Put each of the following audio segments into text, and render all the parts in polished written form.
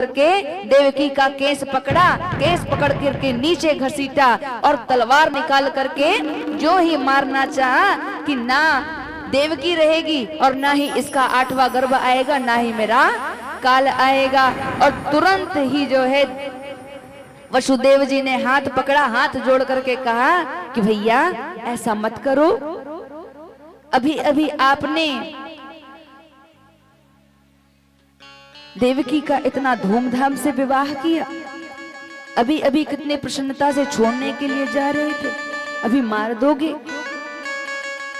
करके देवकी का केस पकड़ा, केस पकड़ करके नीचे घसीटा और तलवार निकाल करके जो ही मारना चाहा कि ना देवकी रहेगी और ना ही इसका 8वां गर्भ आएगा, ना ही मेरा काल आएगा। और तुरंत ही जो है वसुदेव जी ने हाथ पकड़ा, हाथ जोड़ करके कहा कि भैया ऐसा मत करो, अभी अभी आपने देवकी का इतना धूमधाम से विवाह किया, अभी अभी कितने प्रसन्नता से छोड़ने के लिए जा रहे थे, अभी मार दोगे?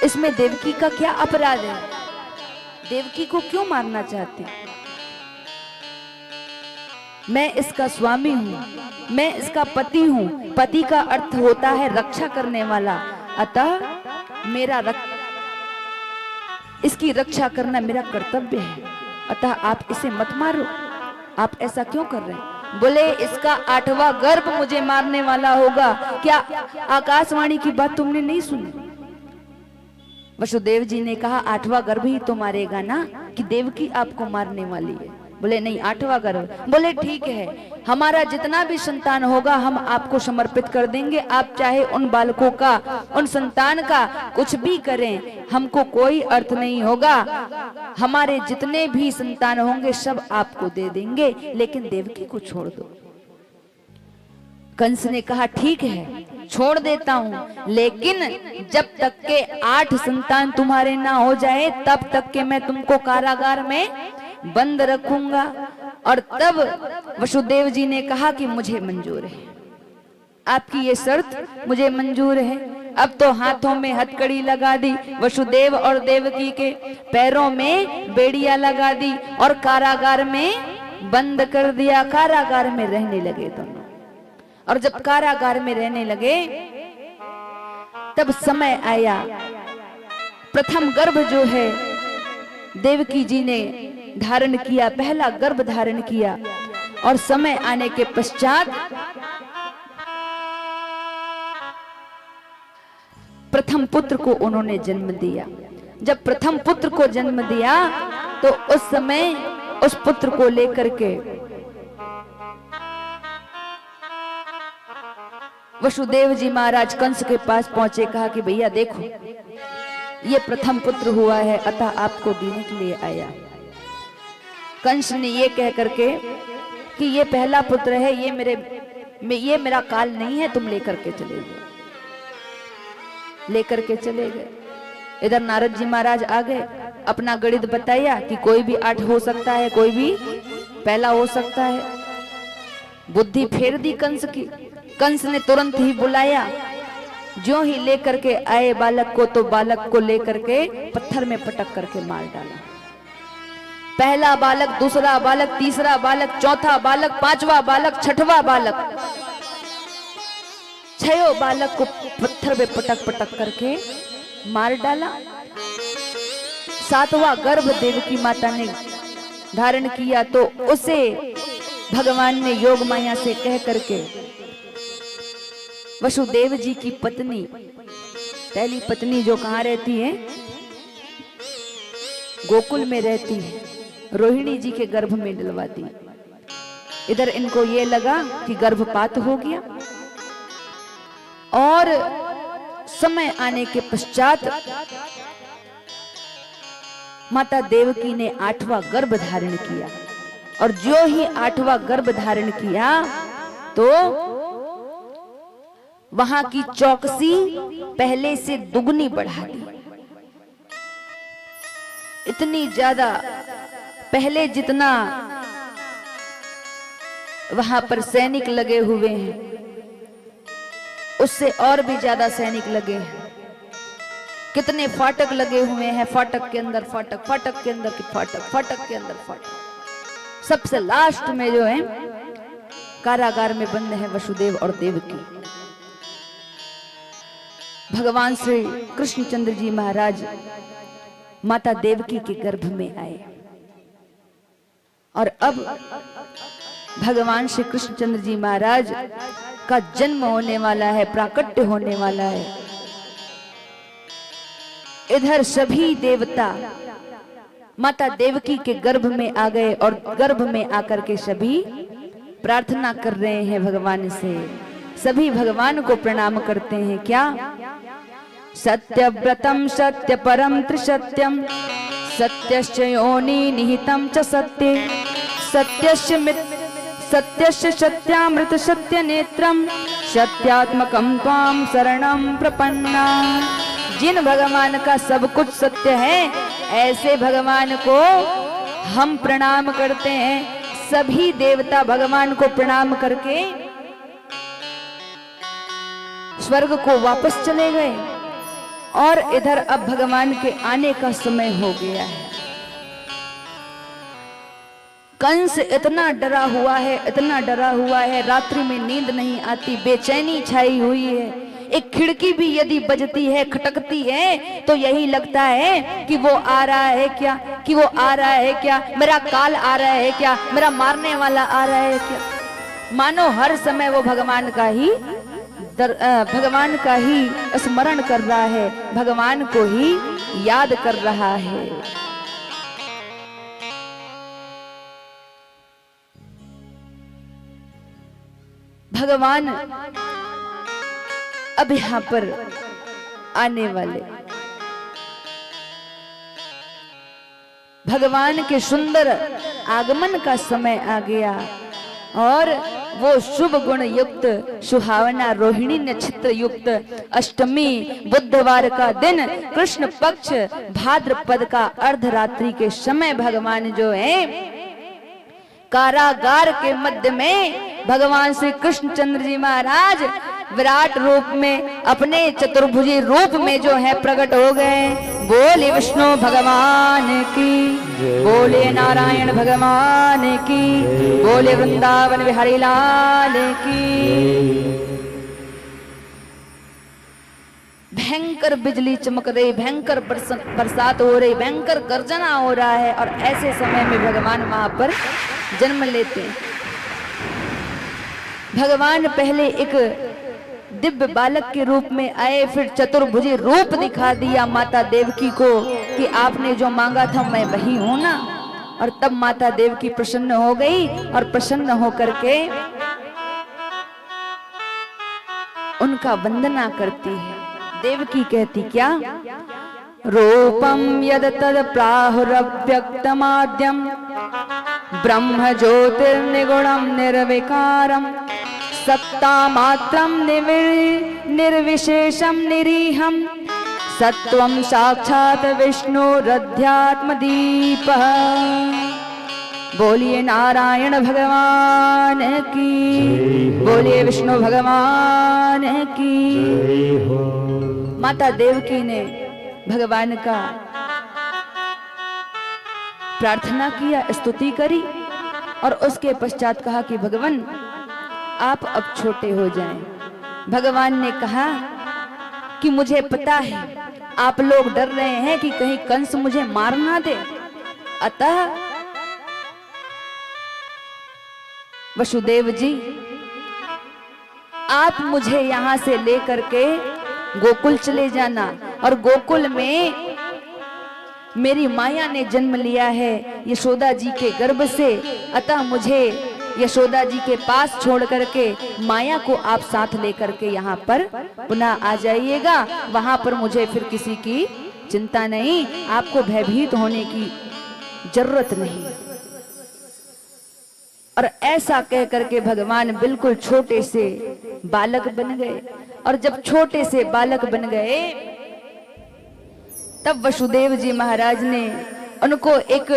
इसमें देवकी का क्या अपराध है? देवकी को क्यों मारना चाहते? मैं इसका स्वामी हूं, मैं इसका पति हूं। पति का अर्थ होता है रक्षा करने वाला, अतः मेरा इसकी रक्षा करना मेरा कर्तव्य है, अतः आप इसे मत मारो। आप ऐसा क्यों कर रहे हैं? बोले इसका 8वां गर्भ मुझे मारने वाला होगा। क्या आकाशवाणी की बात तुमने नहीं सुनी? वसुदेव जी ने कहा 8वां गर्भ ही तो मारेगा ना, कि देवकी आपको मारने वाली है? बोले नहीं, 8वां गर्भ। बोले ठीक है, हमारा जितना भी संतान होगा हम आपको समर्पित कर देंगे, आप चाहे उन बालकों का, उन संतान का कुछ भी करें, हमको कोई अर्थ नहीं होगा। हमारे जितने भी संतान होंगे सब आपको दे देंगे, लेकिन देवकी को छोड़ दो। कंस ने कहा ठीक है, छोड़ देता हूं, लेकिन जब तक के 8 संतान तुम्हारे ना हो जाए तब तक के मैं तुमको कारागार में बंद रखूंगा। और तब वसुदेव जी ने कहा कि मुझे मंजूर है, आपकी ये शर्त मुझे मंजूर है। अब तो हाथों में हथकड़ी लगा दी, वसुदेव और देवकी के पैरों में बेड़ियां लगा दी और कारागार में बंद कर दिया। कारागार में रहने लगे दोनों। और जब कारागार में रहने लगे तब समय आया, प्रथम गर्भ जो है देवकी जी ने धारण किया, पहला गर्भ धारण किया। और समय आने के पश्चात प्रथम पुत्र को उन्होंने जन्म दिया। जब प्रथम पुत्र को जन्म दिया तो उस समय उस पुत्र को लेकर के वसुदेव जी महाराज कंस के पास पहुंचे, कहा कि भैया देखो ये प्रथम पुत्र हुआ है, अतः आपको देने के लिए आया। कंस ने ये कह करके कि ये पहला पुत्र है, ये मेरा काल नहीं है, तुम लेकर के चले गए। लेकर के चले गए। इधर नारद जी महाराज आ गए, अपना गणित बताया कि कोई भी 8 हो सकता है, कोई भी पहला हो सकता है। बुद्धि फेर दी कंस की। कंस ने तुरंत ही बुलाया, जो ही लेकर के आए बालक को, तो बालक को लेकर के पत्थर में पटक करके मार डाला। पहला बालक, दूसरा बालक, तीसरा बालक, चौथा बालक, 5वां बालक, 6वां बालक, 6 बालक को पत्थर में पटक पटक करके मार डाला। 7वां गर्भ देवकी माता ने धारण किया तो उसे भगवान ने योग माया से कह करके वसुदेव जी की पत्नी, पहली पत्नी जो कहाँ रहती है? गोकुल में रहती है, रोहिणी जी के गर्भ में डलवा दी। इधर इनको ये लगा कि गर्भपात हो गया। और समय आने के पश्चात माता देवकी ने 8वां गर्भ धारण किया। और जो ही 8वां गर्भ धारण किया तो वहां की चौकसी पहले से दुगनी बढ़ा दी। इतनी ज्यादा, पहले जितना वहां पर सैनिक लगे हुए हैं उससे और भी ज्यादा सैनिक लगे हैं। कितने फाटक लगे हुए हैं, फाटक के अंदर फाटक, फाटक के अंदर फाटक, फाटक के अंदर फाटक। सबसे लास्ट में जो है कारागार में बंद है वसुदेव और देवकी। भगवान श्री कृष्णचंद्र जी महाराज माता देवकी के गर्भ में आए। और अब भगवान श्री कृष्णचंद्र जी महाराज का जन्म होने वाला है, प्राकट्य होने वाला है। इधर सभी देवता माता देवकी के गर्भ में आ गए और गर्भ में आकर के सभी प्रार्थना कर रहे हैं भगवान से। सभी भगवान को प्रणाम करते हैं। क्या? सत्यव्रतम सत्य परम त्रिसत्यम सत्यश्च योनि निहितम च सत्ये सत्यस्य सत्यामृत सत्य नेत्रम सत्यात्मकम त्वाम शरणम प्रपन्ना। जिन भगवान का सब कुछ सत्य है, ऐसे भगवान को हम प्रणाम करते हैं। सभी देवता भगवान को प्रणाम करके स्वर्ग को वापस चले गए और इधर अब भगवान के आने का समय हो गया है। कंस इतना डरा हुआ है, इतना डरा हुआ है, रात्रि में नींद नहीं आती, बेचैनी छाई हुई है। एक खिड़की भी यदि बजती है, खटकती है, तो यही लगता है कि वो आ रहा है क्या, कि वो आ रहा है क्या, मेरा काल आ रहा है क्या, मेरा मारने वाला आ रहा है क्या। मानो हर समय वो भगवान का ही स्मरण कर रहा है, भगवान को ही याद कर रहा है। भगवान अब यहां पर आने वाले, भगवान के सुंदर आगमन का समय आ गया और वो शुभ गुण युक्त सुहावना रोहिणी नक्षत्र युक्त अष्टमी बुधवार का दिन, कृष्ण पक्ष भाद्रपद का अर्धरात्रि के समय भगवान जो है कारागार के मध्य में भगवान श्री कृष्णचंद्र जी महाराज विराट रूप में, अपने चतुर्भुजी रूप में जो है प्रकट हो गए। बोले विष्णु भगवान की, बोले नारायण भगवान की, बोले वृंदावन बिहारी लाल की। भयंकर बिजली चमक रही, भयंकर बरसात हो रही, भयंकर गर्जना हो रहा है और ऐसे समय में भगवान वहां पर जन्म लेते हैं। भगवान पहले एक दिव्य बालक के रूप में आए, फिर चतुर्भुजी रूप दिखा दिया माता देवकी को कि आपने जो मांगा था मैं वही हूं ना। और तब माता देवकी प्रसन्न हो गई और प्रसन्न होकर के उनका वंदना करती है। देवकी कहती क्या? रूपम यद तद प्राहुरव्यक्तमाद्यम ब्रह्म ज्योतिर्निगुणम निर्विकारम सत्ता मात्रम निर्विशेषम निरीहम सत्वम साक्षात विष्णुरध्यात्म दीपः। बोलिए नारायण भगवान की, बोलिए विष्णु भगवान की। माता देवकी ने भगवान का प्रार्थना किया, स्तुति करी और उसके पश्चात कहा कि भगवान आप अब छोटे हो जाएं। भगवान ने कहा कि मुझे पता है आप लोग डर रहे हैं कि कहीं कंस मुझे मार ना दे, अतः वसुदेव जी आप मुझे यहां से लेकर के गोकुल चले जाना और गोकुल में मेरी माया ने जन्म लिया है यशोदा जी के गर्भ से, अतः मुझे यशोदा जी के पास छोड़ करके माया को आप साथ लेकर के यहाँ पर पुनः आ जाइएगा। वहां पर मुझे फिर किसी की चिंता नहीं, आपको भयभीत होने की जरूरत नहीं। और ऐसा कह करके भगवान बिल्कुल छोटे से बालक बन गए। और जब छोटे से बालक बन गए तब वसुदेव जी महाराज ने उनको एक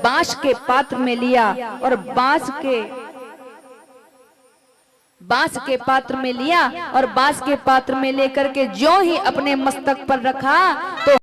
बांस के पात्र में लिया और बांस के पात्र में लिया और बांस के पात्र में लेकर के ज्यों ही अपने मस्तक पर रखा तो